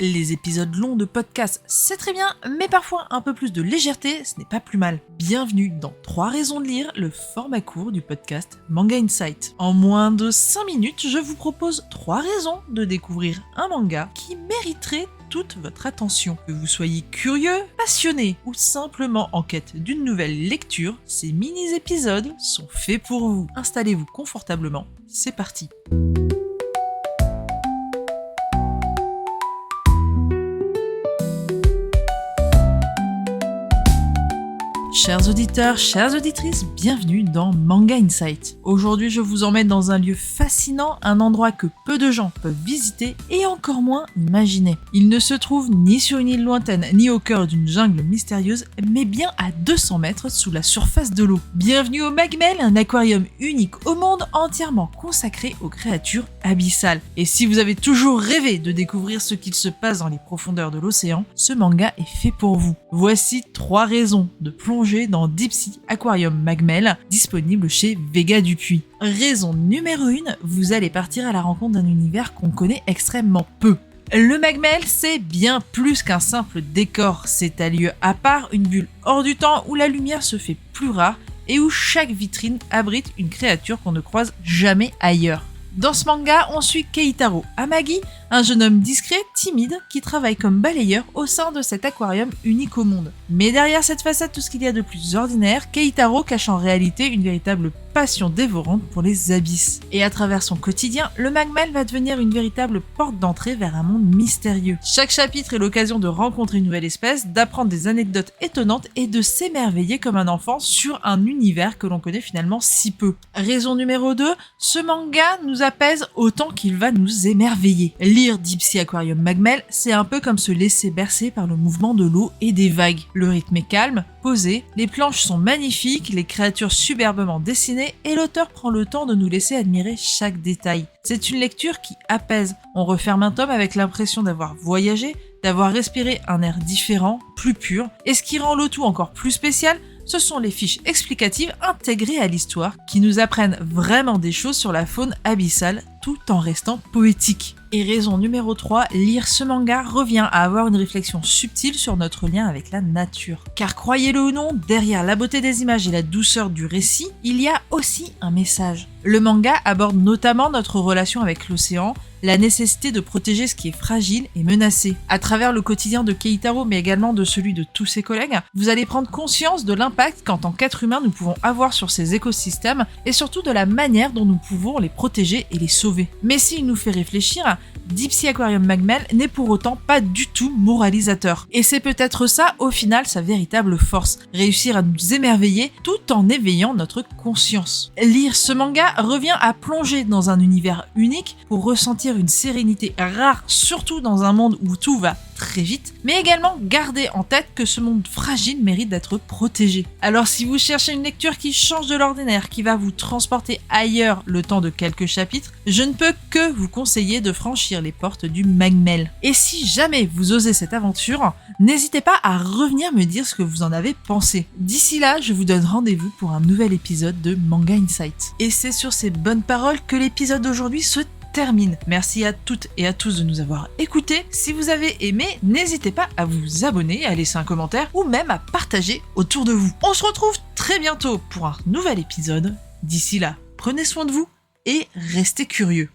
Les épisodes longs de podcast, c'est très bien, mais parfois un peu plus de légèreté, ce n'est pas plus mal. Bienvenue dans 3 raisons de lire, le format court du podcast Manga Insight. En moins de 5 minutes, je vous propose 3 raisons de découvrir un manga qui mériterait toute votre attention. Que vous soyez curieux, passionné ou simplement en quête d'une nouvelle lecture, ces mini-épisodes sont faits pour vous. Installez-vous confortablement, c'est parti. Chers auditeurs, chères auditrices, bienvenue dans Manga Insight. Aujourd'hui, je vous emmène dans un lieu fascinant, un endroit que peu de gens peuvent visiter et encore moins imaginer. Il ne se trouve ni sur une île lointaine, ni au cœur d'une jungle mystérieuse, mais bien à 200 mètres sous la surface de l'eau. Bienvenue au Magmel, un aquarium unique au monde entièrement consacré aux créatures abyssales. Et si vous avez toujours rêvé de découvrir ce qu'il se passe dans les profondeurs de l'océan, ce manga est fait pour vous. Voici 3 raisons de plonger dans Deep Sea Aquarium Magmel, disponible chez Vega Dupuis. Raison numéro 1, vous allez partir à la rencontre d'un univers qu'on connaît extrêmement peu. Le Magmel, c'est bien plus qu'un simple décor, c'est un lieu à part, une bulle hors du temps où la lumière se fait plus rare et où chaque vitrine abrite une créature qu'on ne croise jamais ailleurs. Dans ce manga, on suit Keitaro Amagi, un jeune homme discret, timide, qui travaille comme balayeur au sein de cet aquarium unique au monde. Mais derrière cette façade, tout ce qu'il y a de plus ordinaire, Keitaro cache en réalité une véritable passion dévorante pour les abysses. Et à travers son quotidien, le Magmel va devenir une véritable porte d'entrée vers un monde mystérieux. Chaque chapitre est l'occasion de rencontrer une nouvelle espèce, d'apprendre des anecdotes étonnantes et de s'émerveiller comme un enfant sur un univers que l'on connaît finalement si peu. Raison numéro 2, ce manga nous apaise autant qu'il va nous émerveiller. Lire Deep Sea Aquarium Magmel, c'est un peu comme se laisser bercer par le mouvement de l'eau et des vagues. Le rythme est calme, posé, les planches sont magnifiques, les créatures superbement dessinées et l'auteur prend le temps de nous laisser admirer chaque détail. C'est une lecture qui apaise. On referme un tome avec l'impression d'avoir voyagé, d'avoir respiré un air différent, plus pur, et ce qui rend le tout encore plus spécial, ce sont les fiches explicatives intégrées à l'histoire qui nous apprennent vraiment des choses sur la faune abyssale tout en restant poétique. Et raison numéro 3, lire ce manga revient à avoir une réflexion subtile sur notre lien avec la nature. Car croyez-le ou non, derrière la beauté des images et la douceur du récit, il y a aussi un message. Le manga aborde notamment notre relation avec l'océan, la nécessité de protéger ce qui est fragile et menacé. À travers le quotidien de Keitaro, mais également de celui de tous ses collègues, vous allez prendre conscience de l'impact qu'en tant qu'être humain nous pouvons avoir sur ces écosystèmes et surtout de la manière dont nous pouvons les protéger et les sauver. Mais s'il nous fait réfléchir, Deep Sea Aquarium Magmel n'est pour autant pas du tout moralisateur. Et c'est peut-être ça, au final, sa véritable force. Réussir à nous émerveiller tout en éveillant notre conscience. Lire ce manga revient à plonger dans un univers unique pour ressentir une sérénité rare, surtout dans un monde où tout va très vite, mais également garder en tête que ce monde fragile mérite d'être protégé. Alors si vous cherchez une lecture qui change de l'ordinaire, qui va vous transporter ailleurs le temps de quelques chapitres, je ne peux que vous conseiller de franchir les portes du Magmel. Et si jamais vous osez cette aventure, n'hésitez pas à revenir me dire ce que vous en avez pensé. D'ici là, je vous donne rendez-vous pour un nouvel épisode de Manga Insight. Et c'est sur ces bonnes paroles que l'épisode d'aujourd'hui se termine. Merci à toutes et à tous de nous avoir écoutés. Si vous avez aimé, n'hésitez pas à vous abonner, à laisser un commentaire ou même à partager autour de vous. On se retrouve très bientôt pour un nouvel épisode. D'ici là, prenez soin de vous et restez curieux.